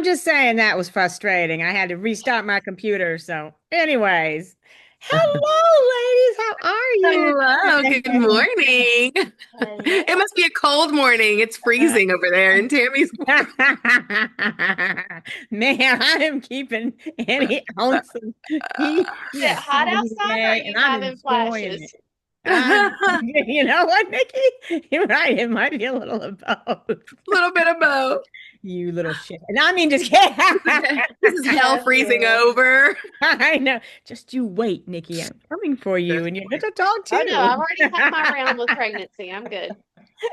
I'm just saying that was frustrating. I had to restart my computer. So, anyways, hello, ladies. Hello, How good are you morning. Hello. It must be a cold morning. It's freezing over there in Tammy's. doing? Man, I am keeping any ounce of heat Is it hot outside or are today, and you I'm having enjoying it. flashes? You know what, Nikki? You're right. It might be a little of both. Little bit of both. You little shit. And I mean, just kidding. This is hell Love freezing you. over. I know. Just you wait, Nikki. I'm coming for you, Just and you get wait. to talk Oh no, I've too. already had my round with pregnancy. I'm good.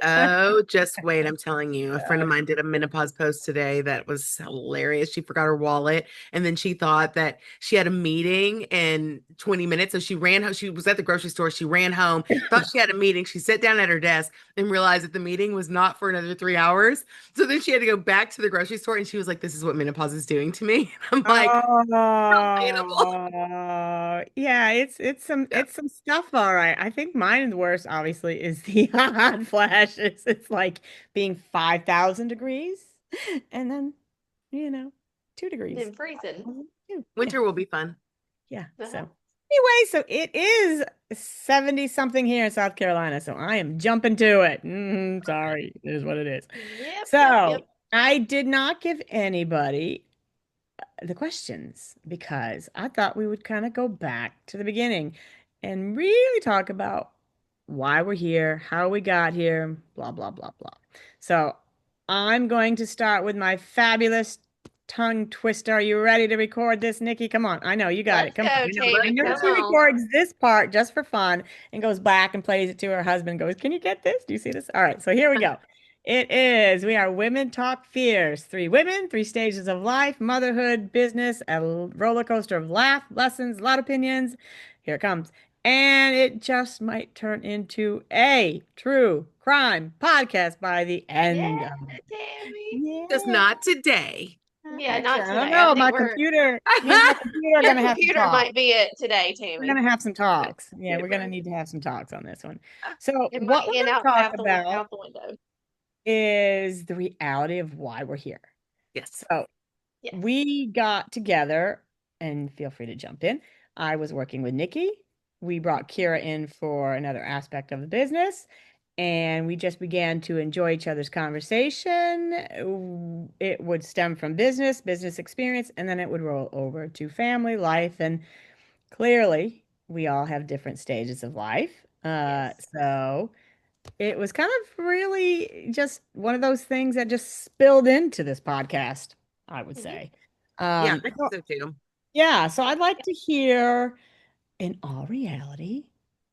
Oh, just wait. I'm telling you. A friend of mine did a menopause post today that was hilarious. She forgot her wallet and then she thought that she had a meeting in 20 minutes. So she ran home. She was at the grocery store. She ran home, thought she had a meeting. She sat down at her desk and realized that the meeting was not for another 3 hours. So then she had to go back to the grocery store and she was like, "This is what menopause is doing to me." I'm like, relatable. Yeah, it's some stuff, all right. I think mine the worst, obviously, is the hot flashes. It's like being 5,000 degrees and then, you know, 2 degrees. Then freezing. Yeah. Winter will be fun. Yeah. So Uh-huh. anyway, so it is 70 something here in South Carolina. So I am jumping to it. Sorry, it is what it is. Yep, yep, So yep. I did not give anybody the questions because I thought we would kind of go back to the beginning and really talk about why we're here, how we got here, blah, blah, blah, blah. So I'm going to start with my fabulous tongue twister. Are you ready to record this, Nikki? Come on. I know you got it. Let's Come on. go, I Tammy. know Come she on. records this part just for fun and goes back and plays it to her husband, goes, Can you get this? Do you see this? All right. So here we go. It is. We are Women Talk Fears. Three women, three stages of life, motherhood, business, a roller coaster of laugh, lessons, a lot of opinions. Here it comes. And it just might turn into a true crime podcast by the end Yeah, of it. Tammy. Just Yeah. not today. Yeah, Actually, not I don't today. I know. think My we're computer, me and my computer are your going to have to computer talk. might be it today, We're Tammy. going to have some talks. Yeah, we're going to Computer. need to have some talks on this one. So, It what might we're end going to out talk out the about out the window. is the reality of why we're here. Yes. So, Yes. we got together, and feel free to jump in. I was working with Nikki. We brought Kira in for another aspect of the business, and we just began to enjoy each other's conversation. It would stem from business experience, and then it would roll over to family life. And clearly, we all have different stages of life. Yes. So it was kind of really just one of those things that just spilled into this podcast, I would Hmm. say. Yeah, I think So so too. yeah, so I'd Yep. like Yep. to hear, in all reality,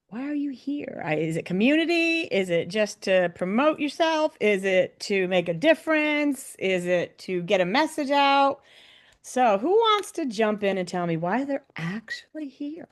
why are you here? Is it community? Is it just to promote yourself? Is it to make a difference? Is it to get a message out? So who wants to jump in and tell me why they're actually here?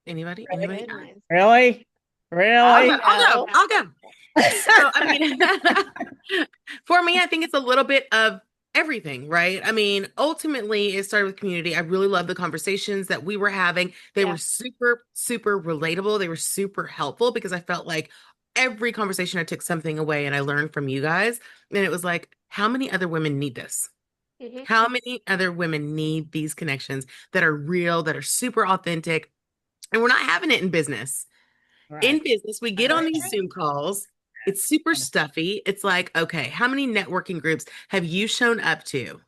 Anybody? My Anybody? goodness. Really? I'll I'll go. Really? I'll go. go. I'll go. So, I mean, for me, I think it's a little bit of everything, right? I mean, ultimately, it started with community. I really love the conversations that we were having. They Yeah. were super, super relatable. They were super helpful because I felt like every conversation I took something away and I learned from you guys. And it was like, how many other women need this? Hmm. How many other women need these connections that are real, that are super authentic? And we're not having it in business. In Right. business, we get on That's these true. Zoom calls. It's super stuffy. It's like, okay, how many networking groups have you shown up to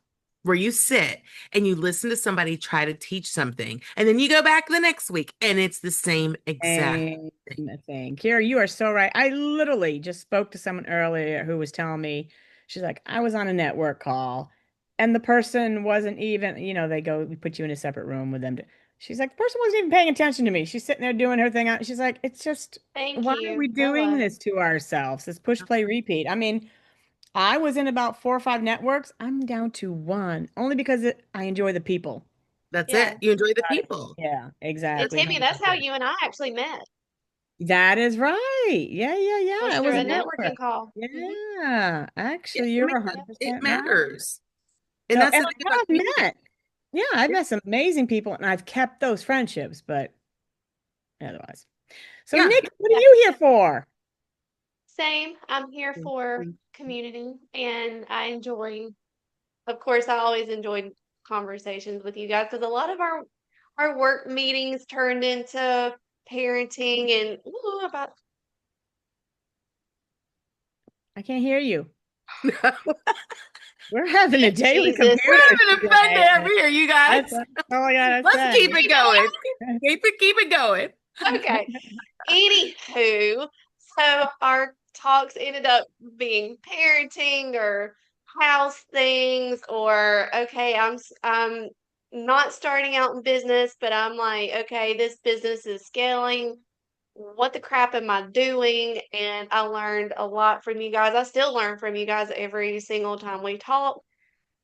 where you sit and you listen to somebody try to teach something, and then you go back the next week and it's the same exact Same thing? thing. Kira, you are so right. I literally just spoke to someone earlier who was telling me, she's like, I was on a network call and the person wasn't even, they go, we put you in a separate room with them. She's like, the person wasn't even paying attention to me. She's sitting there doing her thing. She's like, it's just, Thank why are we you. doing Hello. this to ourselves? This push, play, repeat. I mean, I was in about 4 or 5 networks. I'm down to one, only because I enjoy the people. That's Yeah. it. You enjoy the people. Yeah, And exactly. Tammy, that's how 100%. you and I actually met. That is right. Yeah, yeah, yeah. Was It through was a a network. networking call. Hmm. Yeah, Yeah, actually, it you're makes Yep. it 100% right. matters. And So, that's and the thing I about have community. met, yeah, I've met some amazing people and I've kept those friendships, but otherwise. So, Yeah. Nick, what are Yeah. you here for? Same. I'm here for community and I enjoy. of course, I always enjoyed conversations with you guys because a lot of our work meetings turned into parenting and ooh, about I can't hear you. We're We're having a daily Jesus. computer having a fun day over today. here, you guys. That's all I gotta Let's say. keep it going. Keep it going. Okay. Anywho, so our talks ended up being parenting or house things or okay, I'm not starting out in business, but I'm like, okay, this business is scaling. What the crap am I doing? And I learned a lot from you guys. I still learn from you guys every single time we talk.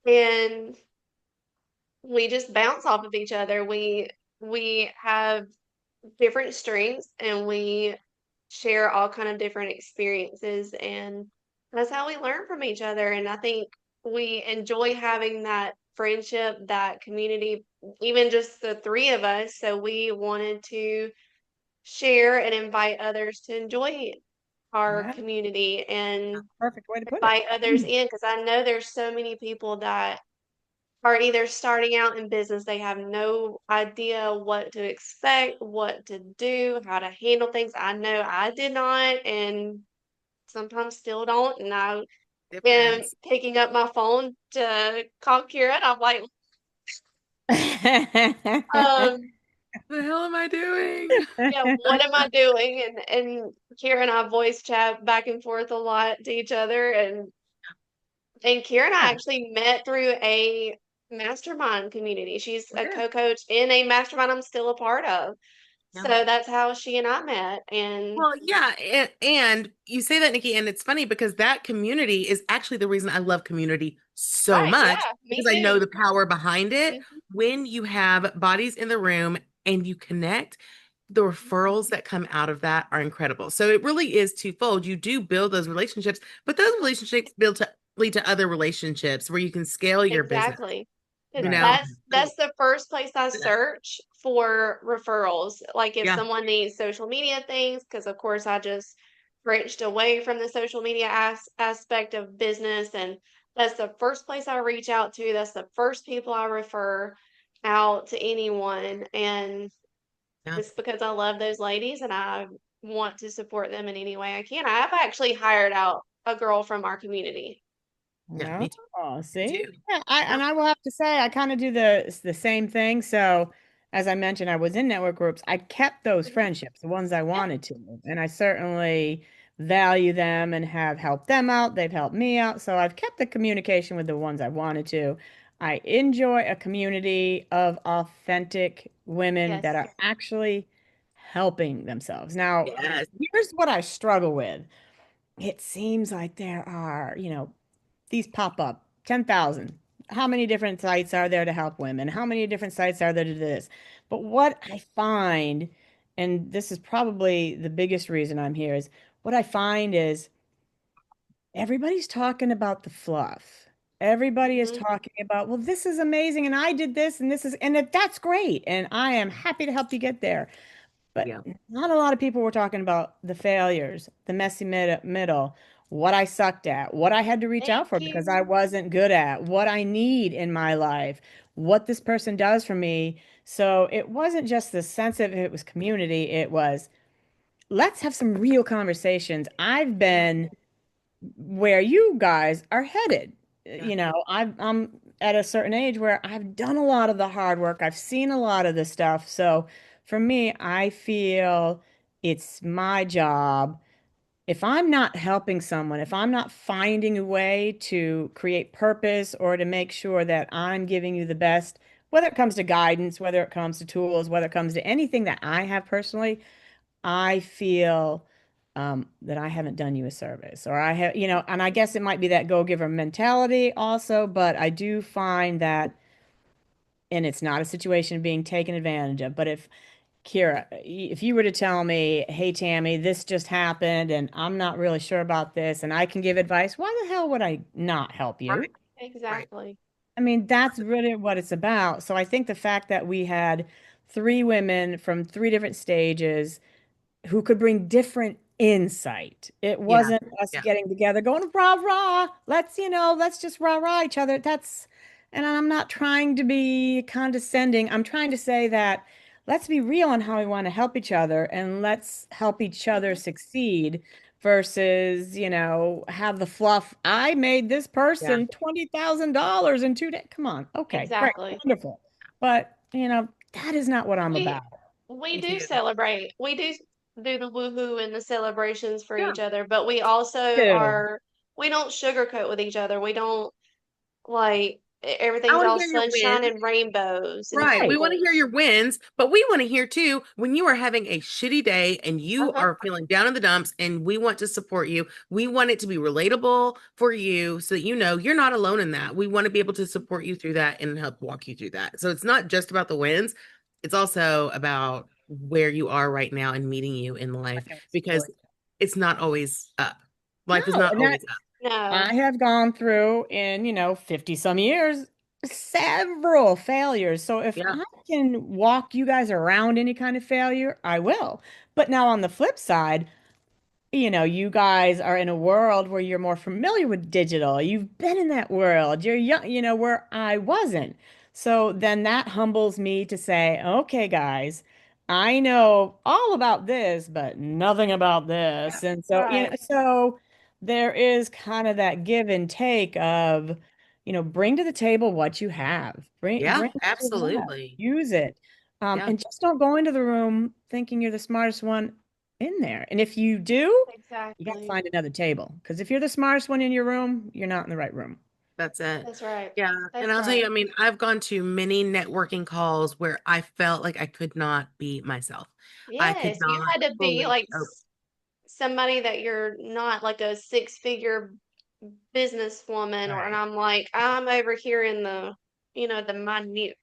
And we just bounce off of each other. We have different strengths and we share all kind of different experiences and that's how we learn from each other and I think we enjoy having that friendship, that community, even just the three of us. So we wanted to share and invite others to enjoy our Yeah, community and perfect way to put it. invite others in because I know there's so many people that are either starting out in business, they have no idea what to expect, what to do, how to handle things. I know I did not, and sometimes still don't. And I am Depends. picking up my phone to call Kira, and I'm like, um, What the hell am I doing? yeah, what am I doing? And Kira and I voice chat back and forth a lot to each other, and Kira and I Yeah, actually met through a mastermind community. She's a yeah, co-coach in a mastermind I'm still a part of. So Yeah. that's how she and I met. And Well, yeah, and you say that, Nikki, and it's funny because that community is actually the reason I love community so right, much yeah, me because I know too. the power behind it. Mhm. When you have bodies in the room and you connect, the referrals that come out of that are incredible. So it really is twofold. You do build those relationships, but those relationships build to lead to other relationships where you can scale your business, Exactly. Because you right. know? that's the first place I search for referrals. Like if Yeah, someone needs social media things, because of course I just branched away from the social media aspect of business, and that's the first place I reach out to. That's the first people I refer out to anyone, and yeah, it's because I love those ladies and I want to support them in any way I can. I've actually hired out a girl from our community. yeah, No, me too. Me see, too. yeah, Yeah, and I will have to say I kind of do the same thing. So, as I mentioned, I was in network groups. I kept those Mhm. friendships, the ones I Yeah, wanted to, and I certainly value them and have helped them out. They've helped me out, so I've kept the communication with the ones I wanted to. I enjoy a community of authentic women that yes. are actually helping themselves. Now, yes, here's what I struggle with. It seems like there are, these pop up 10,000. How many different sites are there to help women? How many different sites are there to do this? But what I find, and this is probably the biggest reason I'm here, is what I find is everybody's talking about the fluff. Everybody is Mhm. talking about, well, this is amazing, and I did this, and this is, and that's great, and I am happy to help you get there. But yeah, not a lot of people were talking about the failures, the messy middle, what I sucked at, what I had to reach out Thank for because I you. wasn't good at, what I need in my life, what this person does for me. So it wasn't just the sense of it was community, it was let's have some real conversations. I've Yeah. been where you guys are headed. yeah, I'm at a certain age where I've done a lot of the hard work. I've seen a lot of the stuff. So for me, I feel it's my job. If I'm not helping someone, if I'm not finding a way to create purpose or to make sure that I'm giving you the best, whether it comes to guidance, whether it comes to tools, whether it comes to anything that I have personally, I feel that I haven't done you a service, or I have, and I guess it might be that go-giver mentality also, but I do find that, and it's not a situation of being taken advantage of, but if Kira, if you were to tell me, hey, Tammy, this just happened and I'm not really sure about this, and I can give advice, why the hell would I not help you? right, right. Exactly. I mean, that's really what it's about. So I think the fact that we had three women from three different stages who could bring different insight. It Yeah. wasn't us Yeah. getting together going rah rah. Let's just rah rah each other. And I'm not trying to be condescending. I'm trying to say that let's be real on how we want to help each other and let's help each other Mhm. succeed versus, have the fluff. I made this Yeah. person $20,000 in 2 days. Come on. Okay, great, Exactly. wonderful. But, that is not what I'm We about. we Me do too. celebrate. We do the woohoo and the celebrations for Yeah. each other, but we also Too. are we don't sugarcoat with each other. We don't I everything's want to all hear your sunshine wins. and rainbows and Right. We Right. want to hear unicorns. your wins, but we want to hear too when you are having a shitty day and you Uh-huh. are feeling down in the dumps and we want to support you. We want it to be relatable for you so that you know you're not alone in that. We want to be able to support you through that and help walk you through that. So it's not just about the wins, it's also about where you are right now and meeting you in life Okay, because support. it's not always up. No, Life is not and that always up. No. I have gone through in, 50 some years, several failures. So if Yeah. I can walk you guys around any kind of failure, I will. But now on the flip side, you guys are in a world where you're more familiar with digital. You've been in that world. You're young, where I wasn't. So then that humbles me to say, okay, guys, I know all about this, but nothing about Yeah. this. And so, Right. so there is kind of that give and take of, bring to the table what you have. Yeah, Bring what you have. absolutely. Use it. Yeah. And just don't go into the room thinking you're the smartest one in there. And if you do, you got to Exactly. find another table. Because if you're the smartest one in your room, you're not in the right room. That's it. That's right. Yeah. And That's I'll tell you, right. I mean, I've gone to many networking calls where I felt like I could not be myself. I could Yes, you not had to be fully like somebody that you're not like a six-figure businesswoman or and Right. I'm like I'm over here in the minute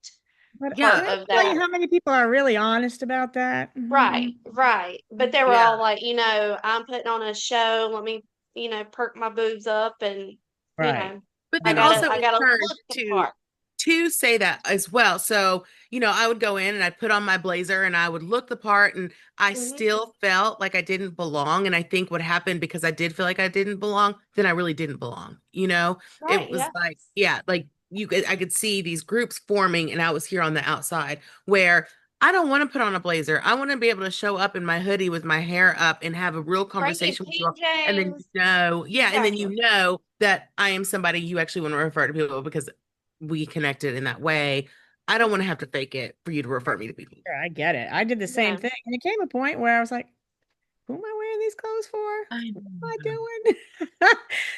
But yeah, can part I of tell you that. how many people are really honest about that? Right, right. But they were yeah. all like, I'm putting on a show, let me, perk my boobs up and, you Right. know, But I then gotta also No. I in gotta turn look the part. to say that as well. So, I would go in and I'd put on my blazer and I would look the part and I Hmm. still felt like I didn't belong. And I think what happened because I did feel like I didn't belong, then I really didn't belong. Right, It was yeah. like, yeah, like I could see these groups forming and I was here on the outside where I don't want to put on a blazer. I want to be able to show up in my hoodie with my hair up and have a real Bring your conversation with you all. And then PJs. yeah, and then Exactly. that I am somebody you actually want to refer to people because we connected in that way. I don't want to have to fake it for you to refer me to people. Sure, I get it. I did the same Yeah. thing. And it came a point where I was like, who am I wearing these clothes for? I What am I know. doing?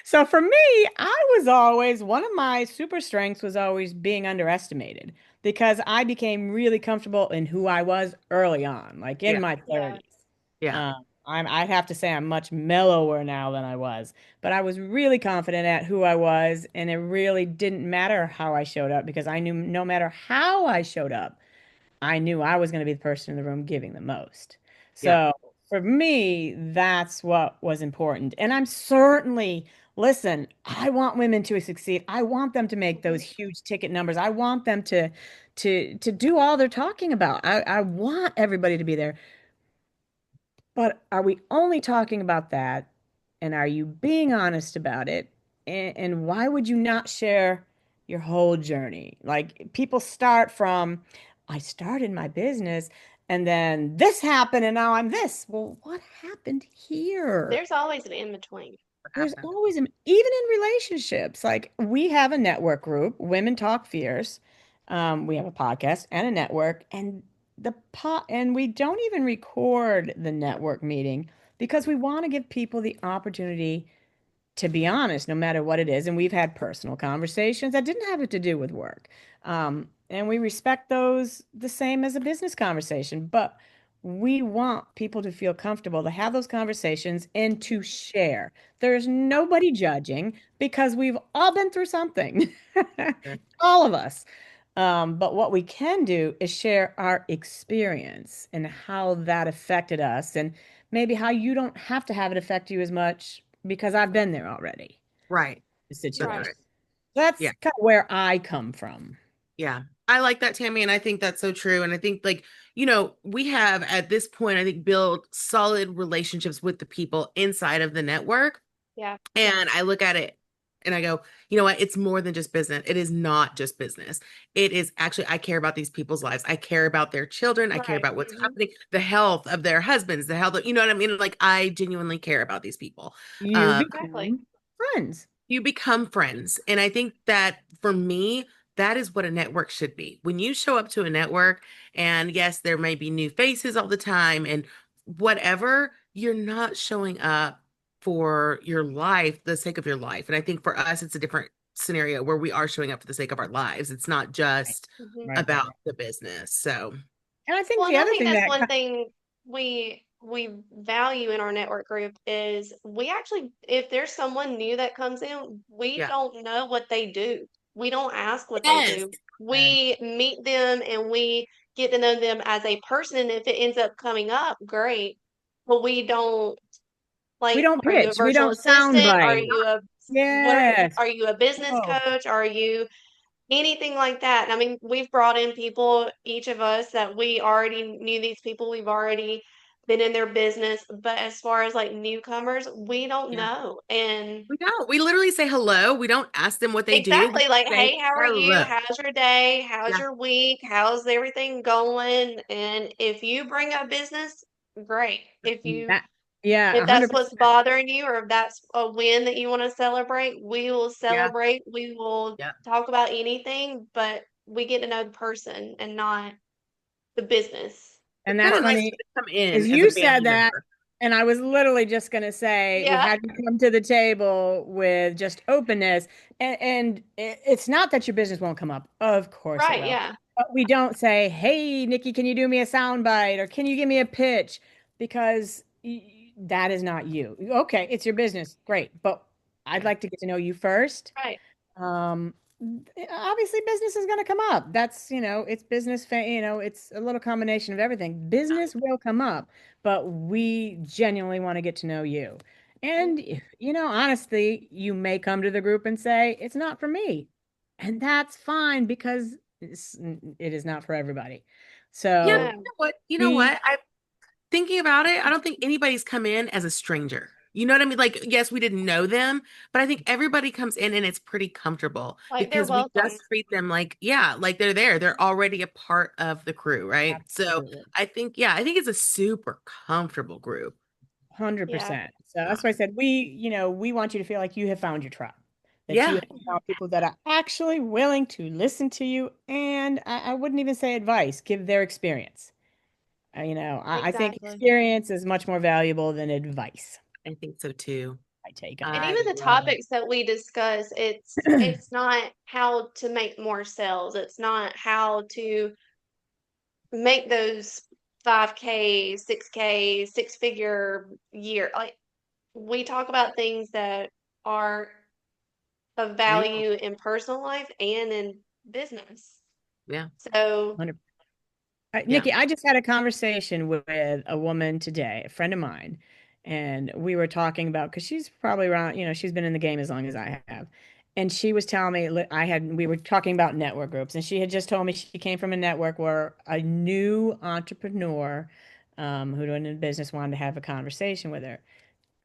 So for me, I was always, one of my super strengths was always being underestimated because I became really comfortable in who I was early on, like in Yeah, my Yeah. 30s. yeah, I'd have to say I'm much mellower now than I was, but I was really confident at who I was, and it really didn't matter how I showed up because I knew no matter how I showed up, I knew I was going to be the person in the room giving the most. yeah. So for me, that's what was important. And I'm certainly, listen, I want women to succeed. I want them to make Hmm. those huge ticket numbers. I want them to do all they're talking about. I want everybody to be there. But are we only talking about that? And are you being honest about it? And why would you not share your whole journey? Like people start from, I started my business and then this happened and now I'm this. Well, what happened here? There's always an in between. What There's happened? always, even in relationships, like we have a network group, Women Talk Fierce. We have a podcast and a network, and and we don't even record the network meeting because we want to give people the opportunity to be honest, no matter what it is. And we've had personal conversations that didn't have it to do with work. And we respect those the same as a business conversation. But we want people to feel comfortable to have those conversations and to share. There's nobody judging because we've all been through something, all of us. But what we can do is share our experience and how that affected us, and maybe how you don't have to have it affect you as much because I've been there already, Right. the That's Right. situation. right. That's Yeah. kind of where I come from. Yeah. I like that, Tammy, and I think that's so true. And I think, like, we have at this point, I think, built solid relationships with the people inside of the network. Yeah. And I look at it and I go, you know what? It's more than just business. It is not just business. It is actually, I care about these people's lives. I care about their children. I care Right. about what's Hmm. happening, the health of their husbands, the health of, you know what I mean? Like, I genuinely care about these people. You Um, Exactly. become friends. you become friends. And I think that for me, that is what a network should be. When you show up to a network, and yes, there may be new faces all the time and whatever, you're not showing up for your life, the sake of your life. And I think for us, it's a different scenario where we are showing up for the sake of our lives. It's not Right. just Hmm. Right. about the business. So, And I think Well, the and I other think thing that's that, one thing we value in our network group is we actually, if there's someone new that comes in, we yeah. don't know what they do. We don't ask what they Yes. do. We meet them and we get to know them as a person. And if it ends up coming up, great. But we don't we like, don't are you a pitch, we virtual don't assistant? Are soundbite. you a Yes. are you a business Oh, coach? Are you anything like that? And I mean, we've brought in people, each of us, that we already knew these people. We've already been in their business. But as far as like newcomers, we don't Yeah. know. And We don't. We literally say hello. We don't ask them what they do. We exactly, like, say hey, how are you? hello. How's your day? How's Yeah. your week? How's everything going? And if you bring up business, great. that, yeah, If that's 100%. what's bothering you, or if that's a win that you want to celebrate, we will Yeah. celebrate. We will Yeah. talk about anything, but we get to know the person and not the business. It's And kind that's of nice funny. to come in Is as a you said family that, member. and I was literally just going to say we Yeah, had you come to the table with just openness, and it's not that your business won't come up. Of course it right. will. Yeah, But we don't say, "Hey, Nikki, can you do me a sound bite?" or "Can you give me a pitch?" because that is not you. Okay, it's your business. Great, but I'd Yeah. like to get to know you first. right. Um, Obviously business is going to come up. That's, it's business, it's a little combination of everything. Business will come up, but we genuinely want to get to know you. And, Mhm. honestly, you may come to the group and say, it's not for me. And that's fine because it is not for everybody. Yeah. So No, You know be what? I thinking about it, I don't think anybody's come in as a stranger. You know what I mean? Like, yes, we didn't know them, but I think everybody comes in and it's pretty comfortable like they're because we welcome. just treat them like, yeah, like they're there. They're already a part of the crew, right? So absolutely I think it's a super comfortable group. Yeah. 100%. So Yeah. that's why I said we want you to feel like you have found your tribe, that you Yeah. have found people that are actually willing to listen to you, and I wouldn't even say advice, give their experience. I think Exactly. experience is much more valuable than advice. I think so too. I take on And I even the love it. topics that we discuss, it. it's not how to make more sales. It's not how to make those 5K, 6K, six-figure year. Like, we talk about things that are of Real. value in personal life and in business. Yeah. So, Yeah. Nikki, I just had a conversation with a woman today, a friend of mine, and we were talking about because she's probably around, she's been in the game as long as I have. And she was telling me we were talking about network groups, and she had just told me she came from a network where a new entrepreneur who doing in business wanted to have a conversation with her.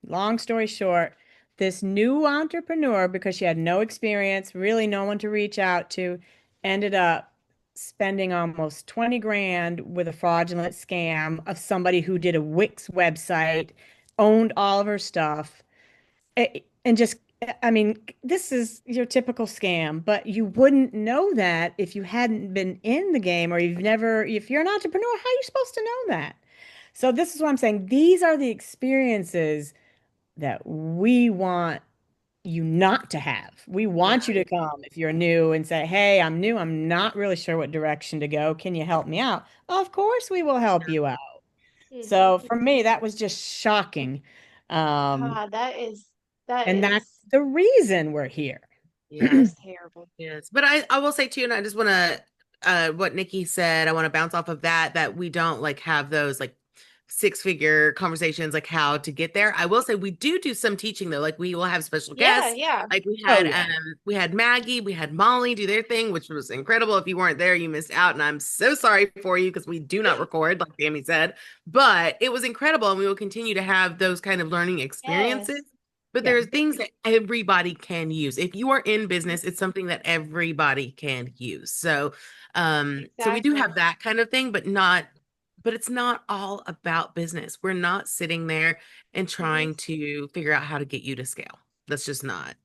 Long story short, this new entrepreneur, because she had no experience, really no one to reach out to, ended up spending almost 20 grand with a fraudulent scam of somebody who did a Wix website, owned all of her stuff, and just, I mean, this is your typical scam, but you wouldn't know that if you hadn't been in the game or if you're an entrepreneur, how are you supposed to know that? So this is what I'm saying. These are the experiences that we want you not to have. We Yeah. want you to come if you're new and say, "Hey, I'm new. I'm not really sure what direction to go. Can you help me out?" Of course, we will help you out. mhm. So for me, that was just shocking. Um, God, that and that's is the reason we're here. that Yeah. is terrible. Yes. But I will say too, and I just want to what Nikki said, I want to bounce off of that we don't like have those like six-figure conversations, like how to get there. I will say we do some teaching though. Like we will have special Yeah, guests. yeah. Like Oh yeah. we had Maggie, we had Molly do their thing, which was incredible. If you weren't there, you missed out. And I'm so sorry for you because we do not record, like Tammy said. But it was incredible, and we will continue to have those kind of learning experiences. Yes, But Yeah. there are things that everybody can use. If you are in business, it's something that everybody can use. So we do exactly. have that kind of thing, but it's not all about business. We're not sitting there and Mhm. trying to figure out how to get you to scale. That's just That's not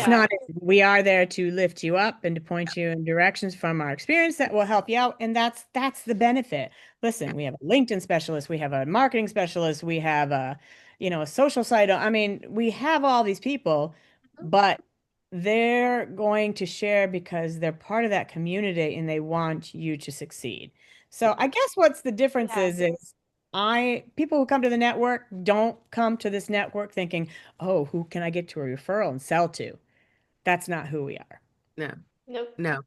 Yeah, not it. We are there to lift you up and to point you in directions from our experience that will help you out. And that's the benefit. Listen, we have a LinkedIn specialist, we have a marketing specialist, we have a social site. I mean, we have all these people, mhm. but they're going to share because they're part of that community and they want you to succeed. So I guess what's the difference Yeah, is I people who come to the network don't come to this network thinking, oh, who can I get to a referral and sell to? That's not who we are. no, nope. no.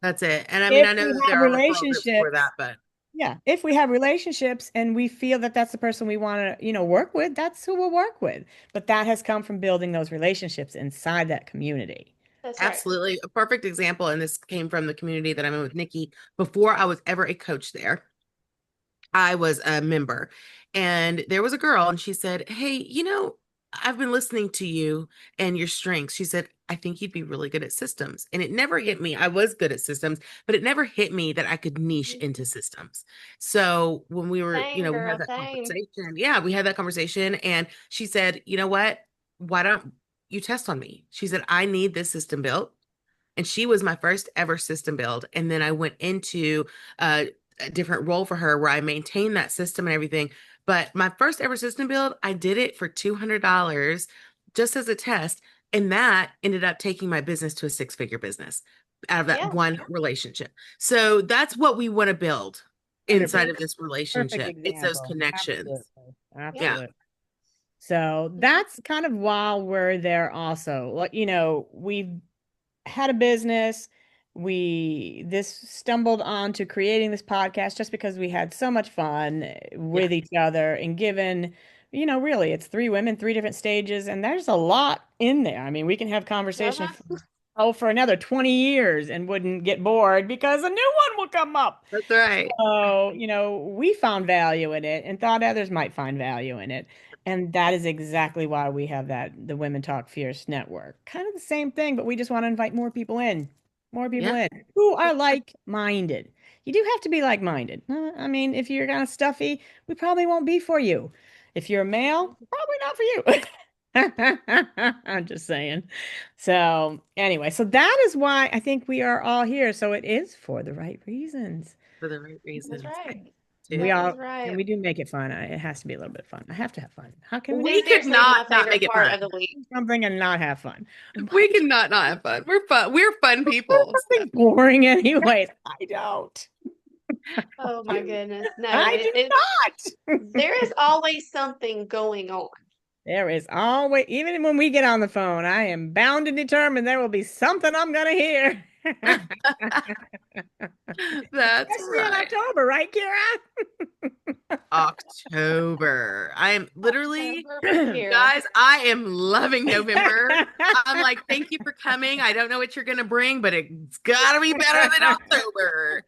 That's it. And I mean, If I know we that there have are referral groups for that, relationships, but yeah, if we have relationships and we feel that that's the person we want to, work with, that's who we'll work with. But that has come from building those relationships inside that community. That's right. absolutely a perfect example. And this came from the community that I'm in with Nikki before I was ever a coach there. I was a member, and there was a girl, and she said, "Hey, I've been listening to you and your strengths." She said, "I think you'd be really good at systems." And it never hit me. I was good at systems, but it never hit me that I could niche Mhm. into systems. So when Same, we had girl, that same. conversation. Yeah, we had that conversation, and she said, "You know what? Why don't you test on me?" She said, "I need this system built." And she was my first ever system build. And then I went into a different role for her where I maintained that system and everything. But my first ever system build, I did it for $200 just as a test. And that ended up taking my business to a six-figure business out of that Yeah, one relationship. So that's what we want to build inside 100%. of this Perfect relationship. It's those example. connections. Absolutely. yeah. Yeah. Absolutely. So Mhm. that's kind of while we're there also. Like, we've had a business. We this stumbled on to creating this podcast just because we had so much fun Yeah. with each other and given, really it's three women, three different stages, and there's a lot in there. I mean, we can have conversation Uh-huh. for another 20 years and wouldn't get bored because a new one will come up. That's right. So, we found value in it and thought others might find value in it. And that is exactly why we have the Women Talk Fierce network. Kind of the same thing, but we just want to invite more people in, more people Yeah. in who are like-minded. You do have to be like-minded. I mean, if you're kind of stuffy, we probably won't be for you. If you're a male, probably not for you. I'm just saying. So, anyway, so that is why I think we are all here. So it is for the right reasons. For the right That's reasons, right. We too. That is all, and right. we do make it fun. It has to be a little bit fun. I have to have fun. How can we It's We not could seriously my not favorite make it part fun. of the week. do something and not have fun? And why We would you cannot have fun. We're fun. We're fun do people. So something boring anyways? I don't. Oh my goodness. No, I do not. there is always something going on. There is always, even when we get on the phone, I am bound and determined there will be something I'm gonna hear. that's Especially in right. October, right, October. I am literally, October for Kira. guys, I am loving November. I'm like, thank you for coming. I don't know what you're going to bring, but it's got to be better than October.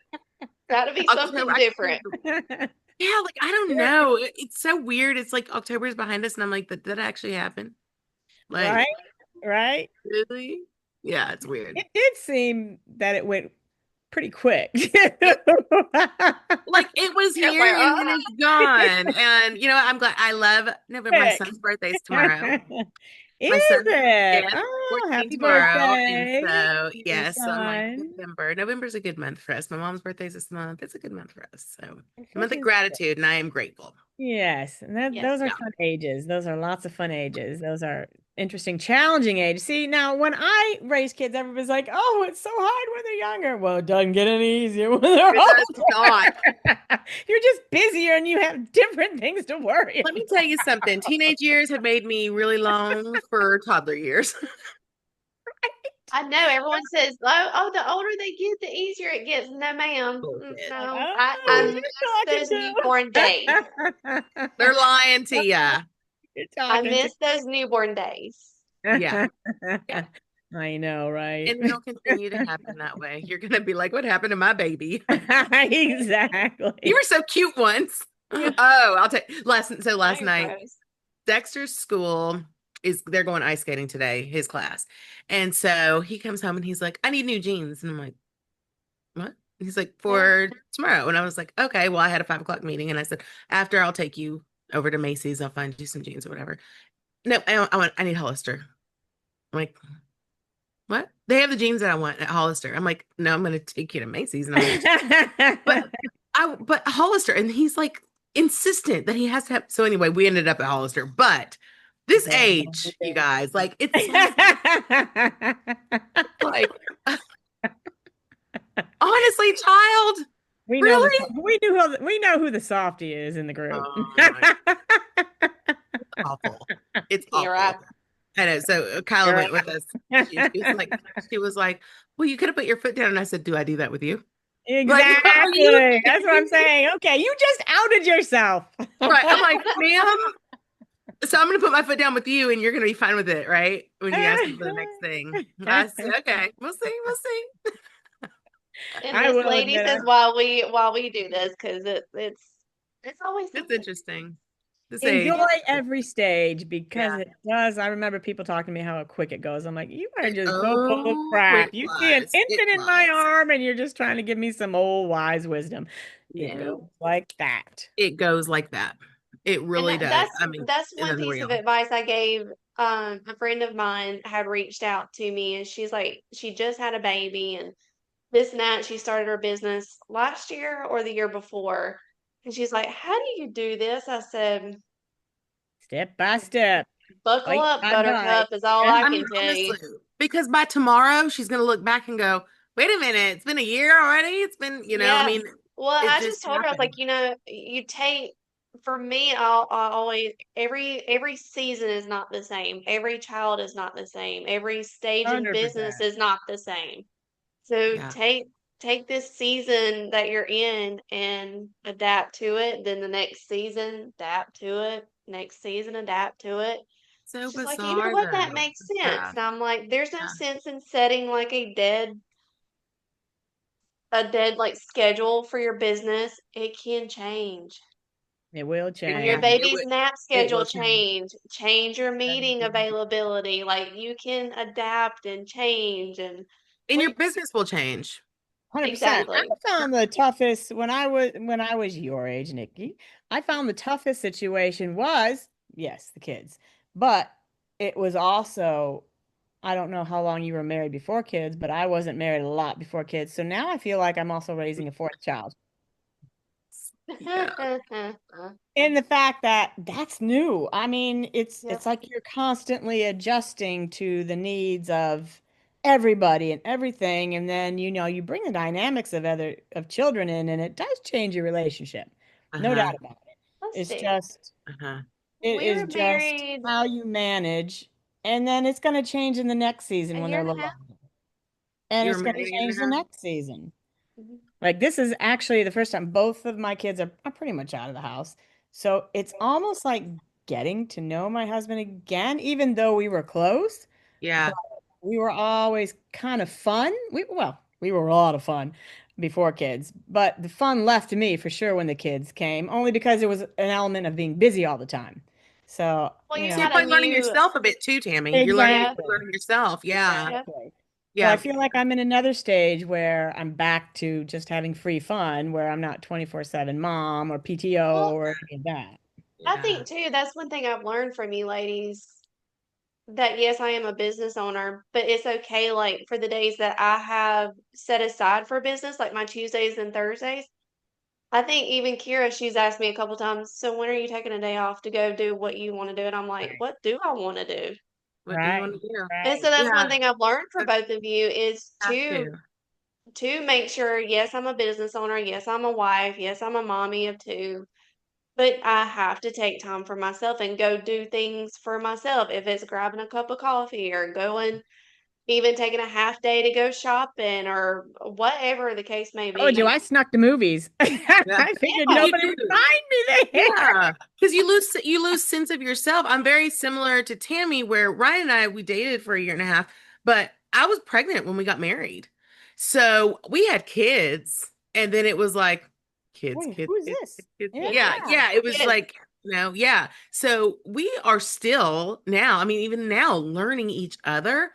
Gotta be October, something I can't different. believe. Yeah, like, I don't know. It's so weird. It's like October's behind us, and I'm like, did that actually happen? Right, Like, right. really? Yeah, it's weird. It did seem that it went pretty quick. It like it was It's here like, and then it's gone. And I'm glad. I love November. My Quick. son's birthday's tomorrow. My Is son's it? yeah, Oh, 14 happy tomorrow. And birthday, so your yes, so I'm like son. November. November's a good month for us. My mom's birthday's this month. It's a good month for us. So the month of 14's gratitude, and I am grateful. yes, and those yes. are Yeah. fun ages. Those are lots of fun ages. Those are interesting, challenging ages. See, now when I raise kids, everybody's like, "Oh, it's so hard when they're younger." Well, it doesn't get any easier when they're It does not. older. You're just busier and you have different things to worry Let me about. tell you something. Teenage years have made me really long for toddler years. I know everyone says, oh, the older they get, the easier it gets. No, ma'am. Bullshit. Like, No, I oh, Bullshit. miss you're those newborn days. talking They're to. lying to you. You're I talking miss those newborn days. Yeah. to. Yeah. I know, right? And it'll continue to happen that way. You're gonna be like, what happened to my baby? You Exactly. were so cute once. Yeah, Oh, I'll take last so night, gross. Dexter's school they're going ice skating today, his class. And so he comes home and he's like, I need new jeans. And I'm like, what? He's like, Yeah. for tomorrow. And I was like, okay, well, I had a 5 o'clock meeting and I said, after I'll take you over to Macy's, I'll find you some jeans or whatever. No, I need Hollister. I'm like, what? They have the jeans that I want at Hollister. I'm like, no, I'm gonna take you to Macy's and I'm gonna but but Hollister, and he's like insistent that he has to have. So anyway, we ended up at Hollister. But this age, you guys, like it's so like honestly, child, We know the really? we know who the softie is in the group. Oh my, it's awful. It's You're right. awful. I know. So Kyla You're went with us. She was like, well, you could have put your foot down. And I said, do I do that with you? Like, are you Exactly. That's what I'm kidding me? saying. Okay, you just outed yourself. Right. I'm like, ma'am, so I'm gonna put my foot down with you and you're gonna be fine with it, right? When you ask me for the next thing. I said, okay, we'll see. And I this will lady admit says while we do this because it's always It's something. interesting. This enjoy age. Yeah. every stage because Yeah. it does. I remember people talking to me how quick it goes. I'm like, you are just so full of Oh, crap. it You see an was. It infant in my was. arm and you're just trying to give me some old wise wisdom. It Yeah. goes like that. It goes like that. It And really that, does. that's I mean, that's it's one piece of unreal. advice I gave. A friend of mine had reached out to me, and she's like, she just had a baby, and this and that. She started her business last year or the year before, and she's like, "How do you do this?" I said, Step by step, "Buckle bite up, by bite. Buttercup," is all Yeah. I I mean, can tell you. honestly, because by tomorrow she's gonna look back and go, wait a minute, it's been a year already. It's been, I Yeah. mean, Well, it I just just told her, I was happened. like, you take, for me, I always, every season is not the same. Every child is not the same. Every stage in business 100%. is not the same. So Yeah. take this season that you're in and adapt to it. Then the next season, adapt to it. Next season, adapt to it. So She's like, you know bizarre what? That though. makes sense. Yeah. And I'm like, there's no Yeah. sense in setting like a dead like schedule for your business. It can change. It will Your Yeah. change. baby's nap It schedule will change. change your meeting availability. Like you can adapt and change and And your Wait, business will change. 100%. I exactly. found the toughest when I was your age, Nikki. I found the toughest situation was, yes, the kids. But it was also, I don't know how long you were married before kids, but I wasn't married a lot before kids. So now I feel like I'm also raising a fourth child. Yeah. In the fact that that's new. I mean, Yeah. it's like you're constantly adjusting to the needs of everybody and everything, and then you bring the dynamics of other of children in, and it does change your relationship. No doubt Uh-huh. about it. Let's It's see. just Uh-huh. it We is were just married how you manage, and then it's going to change in the next a season when year they're and a little, half. and You were it's going to married a year change and a the half? next season. Mhm. Like this is actually the first time both of my kids are pretty much out of the house. So it's almost like getting to know my husband again, even though we were close, but Yeah. we were always kind of fun. We were a lot of fun before kids, but the fun left me for sure when the kids came, only because there was an element of being busy all the time. So, Well, you So you're had a probably learning new, yourself a bit too, Tammy. yeah, exactly. You're learning yourself. Yeah. yeah. Exactly. So I Yeah. feel like I'm in another stage where I'm back to just having free fun, where I'm not 24/7 mom or PTO Well, or any of that. I Yeah. think too, that's one thing I've learned from you ladies, that yes, I am a business owner, but it's okay, like for the days that I have set aside for business, like my Tuesdays and Thursdays. I think even Kira, she's asked me a couple times, so when are you taking a day off to go do what you want to do? And I'm like, Right. what do I want to do? What do you Right. want to do? And so Right. that's one Yeah. thing I've learned from Have both of you is have to to. to make sure, yes, I'm a business owner, yes, I'm a wife, yes, I'm a mommy of two, but I have to take time for myself and go do things for myself. If it's grabbing a cup of coffee or going even taking a half day to go shopping or whatever the case may Told you be. I snuck the movies. Yeah. I figured Yeah. You nobody do. would find me there. Yeah, because you lose sense of yourself. I'm very similar to Tammy, where Ryan and I we dated for a year and a half, but I was pregnant when we got married, so we had kids, and then it was like kids, Wait, kids, who's kids, this? kids, kids. Yeah. Yeah, yeah. It was Kids. like yeah. So we are still now. I mean, even now, learning each other,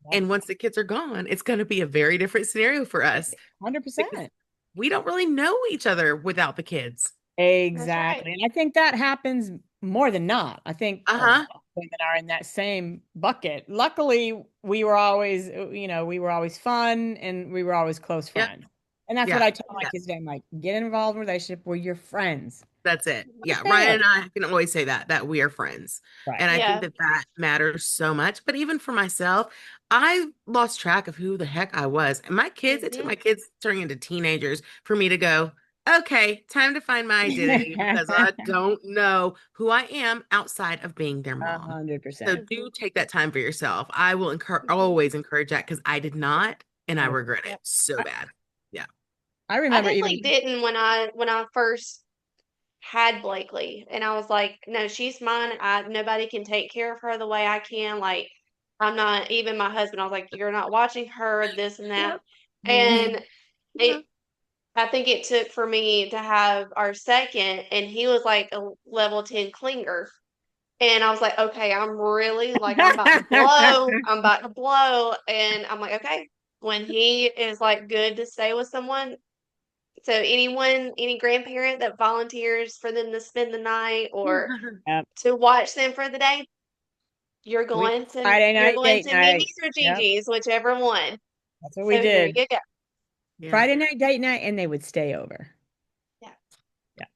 Yep. and once the kids are gone, it's going to be a very different scenario for us because 100%. we don't really know each other without the kids. That's right. Exactly. And I think that happens more than not. I think a lot Uh-huh. of women are in that same bucket. Luckily, we were always, we were always fun and we were always close Yep. friends. And that's what Yeah. I tell my Yeah. kids today. I'm like, get involved in a relationship where you're friends. That's it. Right Yeah. Ryan there. and I can always say that we are friends. Right. And I think Yeah. that that matters so much. But even for myself, I lost track of who the heck I was. And my kids, it took Hmm. my kids turning into teenagers for me to go, okay, time to find my identity because I don't know who I am outside of being their A mom. hundred So percent. do take that time for yourself. I will Hmm. always encourage that because I did not, and I regret it Yep. so I, bad. Yeah. I I remember definitely even didn't when I first had Blakely, and I was like, no, she's mine. I Nobody can take care of her the way I can. Like, I'm not even my husband. I was like, you're not watching her, this and that. Yep. Mhm. And Yeah. it, I think it took for me to have our second, and he was like a level 10 clinger. And I was like, okay, I'm about to blow. I'm about to blow. And I'm like, okay, when he is like good to stay with someone, so any grandparent that volunteers for them to spend the night or Yep. to watch them for the day, We Friday you're night going date to night. Mimi's or Yep. Gigi's, whichever one. That's what we So there did. you go. Yeah. Friday night date night, and they would stay over. Yeah. Yeah.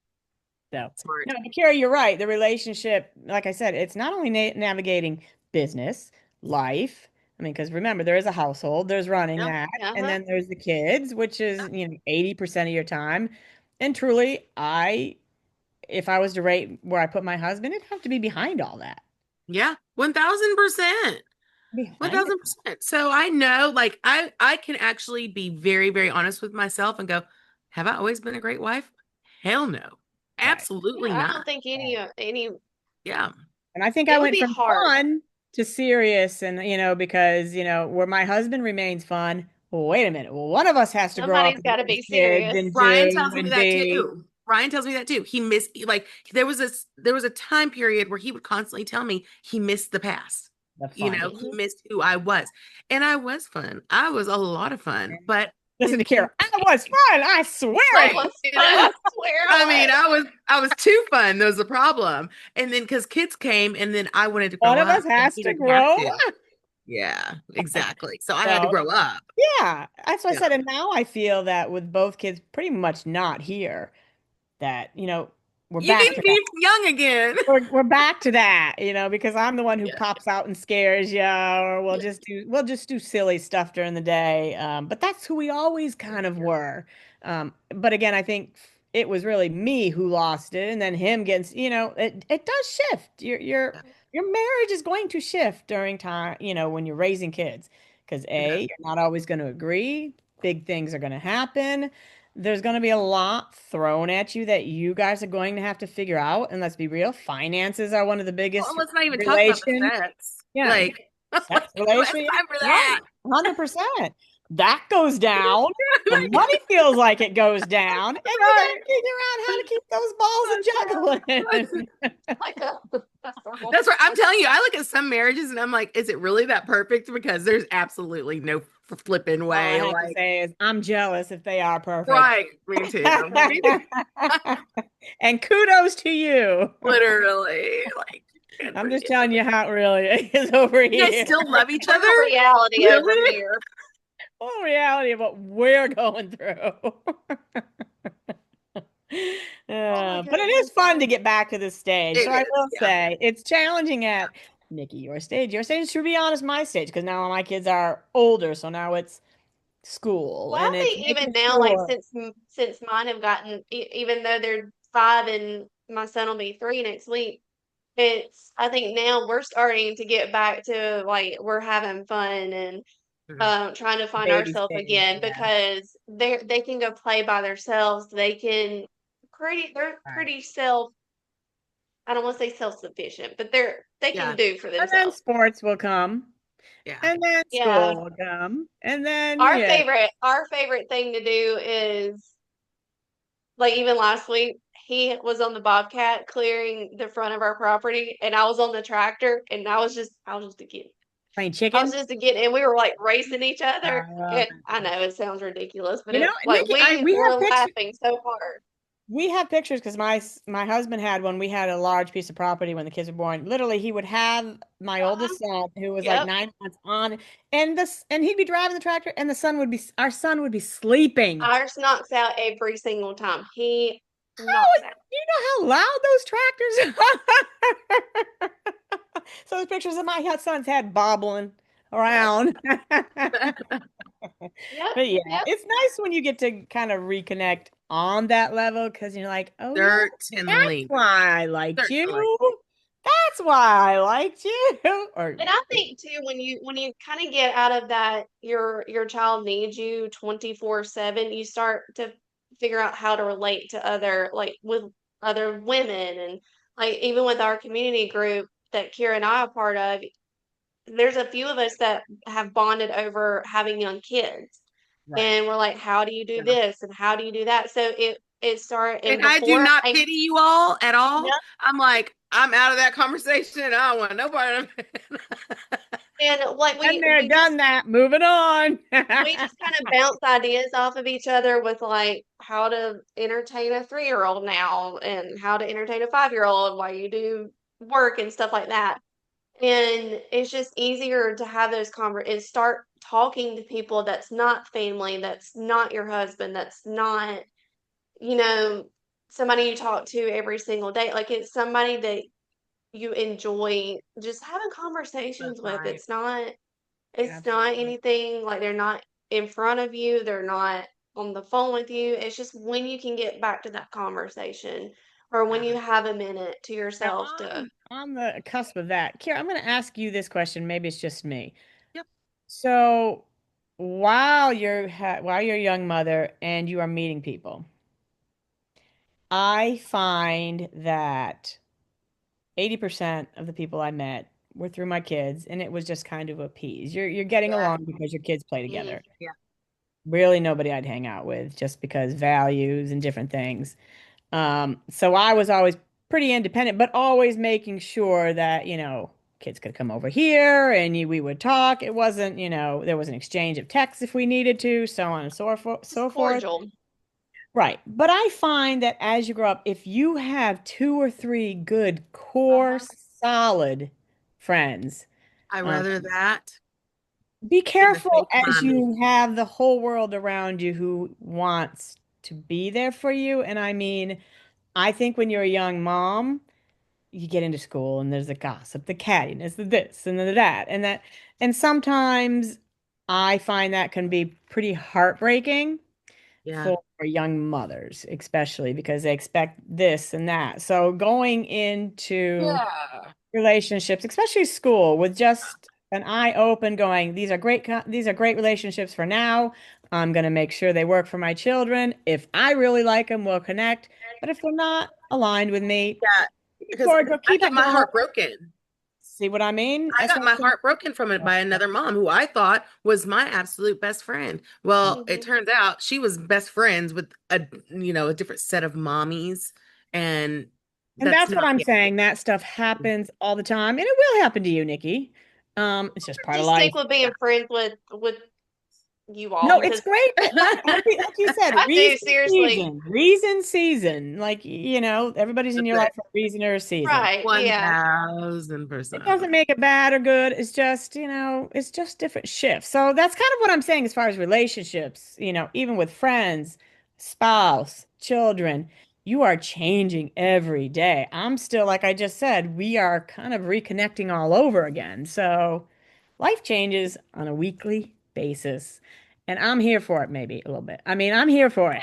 So, Smart. no, but Kara, you're right. The relationship, like I said, it's not only navigating business, life. I mean, because remember, there is a household, there's running Yeah. that, and Uh-huh. then there's the kids, which is, 80% of your time. And truly, if I was to rate where I put my husband, it'd have to be behind all that. Yeah. 1000%. Behind it. 1000%. So I know like I can actually be very, very honest with myself and go, have I always been a great wife? Hell no. Right. Absolutely Yeah, I not. don't think Right. any Yeah. And I think I it would went be from hard. fun to serious, and because where my husband remains fun. Well, wait a minute. Well, one of us has to grow up Somebody's and got to raise be kids serious. and Ryan do tells me and that be. too. Ryan tells me that too. He missed like there was a time period where he would constantly tell me he missed the past. The fun. He Hmm. missed who I was. And I was fun. I was a lot of fun. But Listen then to Kara. I was fun. I swear I it. right, was fun. I swear I I mean, was. I was too fun. That was the problem. And then because kids came, and then I wanted to One grow of up, us and has he to didn't have grow. to. Yeah, exactly. So I had to So, grow up. yeah, that's what I Yeah. said. And now I feel that with both kids pretty much not here, that, we're You need back to to be young again. we're back to that, because I'm the one who Yeah. pops out and scares you, or Yeah. we'll just do silly stuff during the day. But that's who we always kind of were. But again, I think it was really me who lost it, and then him getting, it does shift. Yeah. Your marriage is going to shift during time, when you're raising kids, because Yeah. you're not always going to agree. Big things are going to happen. There's going to be a lot thrown at you that you guys are going to have to figure out. And let's be real, finances are one of the Well, biggest let's not even talk about the relation. sex. Yeah, Like, sex who has relation. time for Right. that? 100%. That goes down. The money feels like it goes down. And you got Right. to figure out how to keep those balls a juggling. Like a circle. That's right. I'm telling you, I look at some marriages and I'm like, is it really that perfect? Because there's absolutely no flipping All I way. have to Like, say is I'm jealous if they are perfect. right. Me too. Me too. And kudos to you. Literally. Like, good I'm for just you. telling you how it really is over You guys here. still love each We're other? a reality over Really? here. Full reality of what we're going through. Oh my But it is goodness. fun to get back to this stage. So It I is. will Yeah. say it's challenging at Nikki, your stage. Your stage, to be honest, my stage, because now my kids are older. So now it's school Well, I and it's think making even now, like sure. since mine have gotten, even though they're 5 and my son will be 3 next week, I think now we're starting to get back to like we're having fun and Mhm. trying to find Baby ourselves stage. again Yeah. because they can go play by themselves. They're Right. pretty I don't want to say self-sufficient, but they can Yeah. do for And then themselves. sports will come, Yeah. and then Yeah. school will come, and then yeah. Our favorite thing to do is like even last week, he was on the Bobcat clearing the front of our property, and I was on the tractor, and I was just a kid. Playing I was chicken. just a kid, and we were like racing each other. I love And I it. know it sounds ridiculous, but You know, it like Nikki, I we we have were pictures. laughing so hard. We have pictures because my husband had one. We had a large piece of property when the kids were born. Literally, he would have my Uh-huh. oldest son, who was like Yep. 9 months on, and he'd be driving the tractor, and our son would be sleeping. Ours knocks out every single time. He How knocks is, out. do you know how loud those tractors are? So there's pictures of my son's head bobbling Yep. around. Yep. But yeah, Yep. it's nice when you get to kind of reconnect on that level because you're like, oh yeah, that's Certainly. why I liked Certainly. you. That's why I liked you. Or And I think too, when you kind of get out of that, your child needs you 24/7, you start to figure out how to relate to other like with other women and like even with our community group that Kira and I are part of, there's a few of us that have bonded over having young kids. right. And we're like, how do you do Yeah. this and how do you do that? So it started And and I do before not I pity you all at yeah, all. I'm like, I'm out of that conversation. I don't want no part of it. and like And they're done that. Moving on. we just kind of bounce ideas off of each other with like how to entertain a 3-year-old now and how to entertain a 5-year-old while you do work and stuff like that. And it's just easier to have those and start talking to people that's not family, that's not your husband, that's not, you know, somebody you talk to every single day. Like it's somebody that you enjoy just having That's conversations with. right. It's not Absolutely. anything like they're not in front of you, they're not on the phone with you. It's just when you can get back to that conversation or when Yeah. you have a minute to Now, yourself to on the cusp of that, Kira, I'm going to ask you this question. Maybe it's just me. Yep. So, while you're a young mother and you are meeting people, I find that 80% of the people I met were through my kids, and it was just kind of a piece. You're getting Yeah. along because your kids play mm, together. Yeah. Really nobody I'd hang out with just because values and different things. So I was always pretty independent, but always making sure that, kids could come over here and we would talk. It wasn't, there was an exchange of texts if we needed to, so on and just so forth. cordial. Right. But I find that as you grow up, if you have two or three good, core, Uh-huh. solid friends, I um, rather that be than the careful fake as mommy. you have the whole world around you who wants to be there for you. And I mean, I think when you're a young mom, you get into school and there's the gossip, the cattiness, the this and the that, and that. And sometimes I find that can be pretty heartbreaking Yeah. for young mothers, especially because they expect this and that. So going into Yeah. relationships, especially school, with just an eye open, going, these are great relationships for now. I'm going to make sure they work for my children. If I really like them, we'll connect. But if they're not aligned with me, Yeah. keep it Because cordial, I keep got it my going. heart broken. See what I mean? I That's got what I'm my saying. heart broken from it by another mom who I thought was my absolute best friend. Well, it Mhm. turns out she was best friends with a different set of mommies, and And that's that's what not I'm yeah. saying. That stuff happens all the time, and it will happen to you, Nikki. It's just part of Just life. stick with being friends with you No, all it's because great. Like you said, I do seriously. reason, season. Like, everybody's in That's your life it. for a reason or a season. Right, yeah. 1000%. It doesn't make it bad or good. It's just, it's just different shifts. So that's kind of what I'm saying as far as relationships, even with friends, spouse, children, you are changing every day. I'm still, like I just said, we are kind of reconnecting all over again. So life changes on a weekly basis. And I'm here for it, maybe a little bit. I mean, I'm here for it.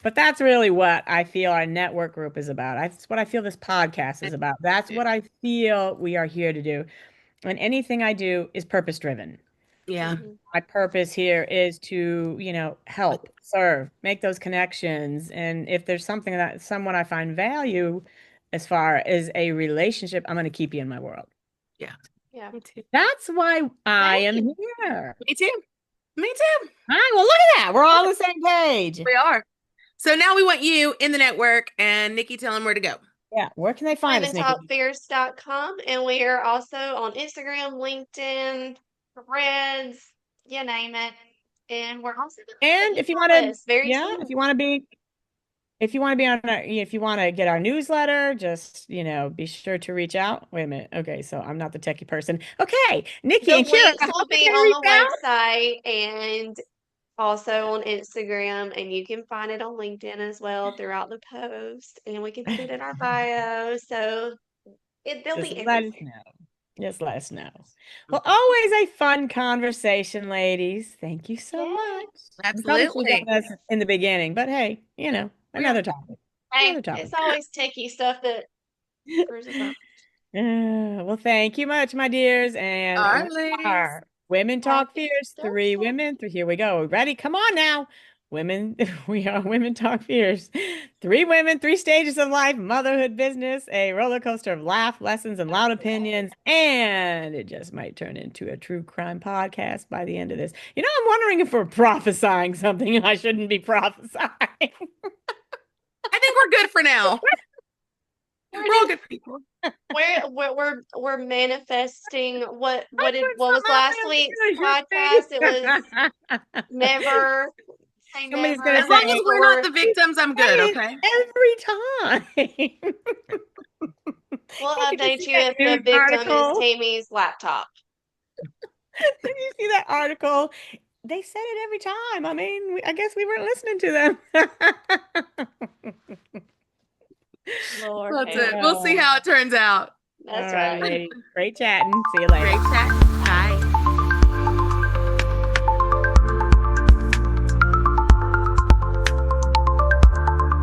But that's really what I feel our network group is about. That's what I feel this podcast is about. That's what I feel we are here to do. and anything I do is purpose driven. Yeah. Mhm. My purpose here is to, help, serve, make those connections. And if there's something that someone I find value as far as a relationship, I'm going to keep you in my world. Yeah. Yeah. Me too. That's why I Thank am you. here. Me too. Me too. All right, well, look at that. We're all on the same page. We are. So now we want you in the network, and Nikki, tell them where to go. Yeah, where can they find us, Nikki? WomenTalkFierce.com, and we are also on Instagram, LinkedIn, Threads, you name it. And we're also going to have an And if you want email to, list very yeah, soon. if you want to be on our, if you want to get our newsletter, just, be sure to reach out. Wait a minute. Okay, so I'm not the techie person. Okay, Nikki The and Kira, links how will can be they on reach the out? website and also on Instagram, and you can find it on LinkedIn as well throughout the post, and we can put it in our bio. So they'll Just be let us everywhere. know. Just let us know. Well, Mhm. always a fun conversation, ladies. Thank you so much. Yay. We probably should have Absolutely. done this in the beginning, but hey, We are. another topic. Hey, Another topic. it's always techie stuff that screws us up. Well, thank you much, my dears. And All we right, ladies. are Women Talk Happy Fierce. Three Thursday. women. Here we go. Ready? Come on now. Women, we are Women Talk Fierce. Three women, three stages of life, motherhood, business, a roller coaster of laugh, lessons, and loud opinions. And it just might turn into a true crime podcast by the end of this. I'm wondering if we're prophesying something and I shouldn't be prophesying. I think we're good for now. We're We're all just good people. we're manifesting I put what was something out last week's podcast? It there and was you're saying. never say Somebody's gonna As never, long as say, we're not or the "You victims, I'm good, say okay? it every time." we'll Did you update see you that if the news victim is article? Tammy's laptop. Did you see that article? They said it every time. I mean, I guess we weren't listening to them. Lord That's it. help. We'll see Uh, how it turns out. That's all right, right. ladies. Great chatting. See you later. Great chat.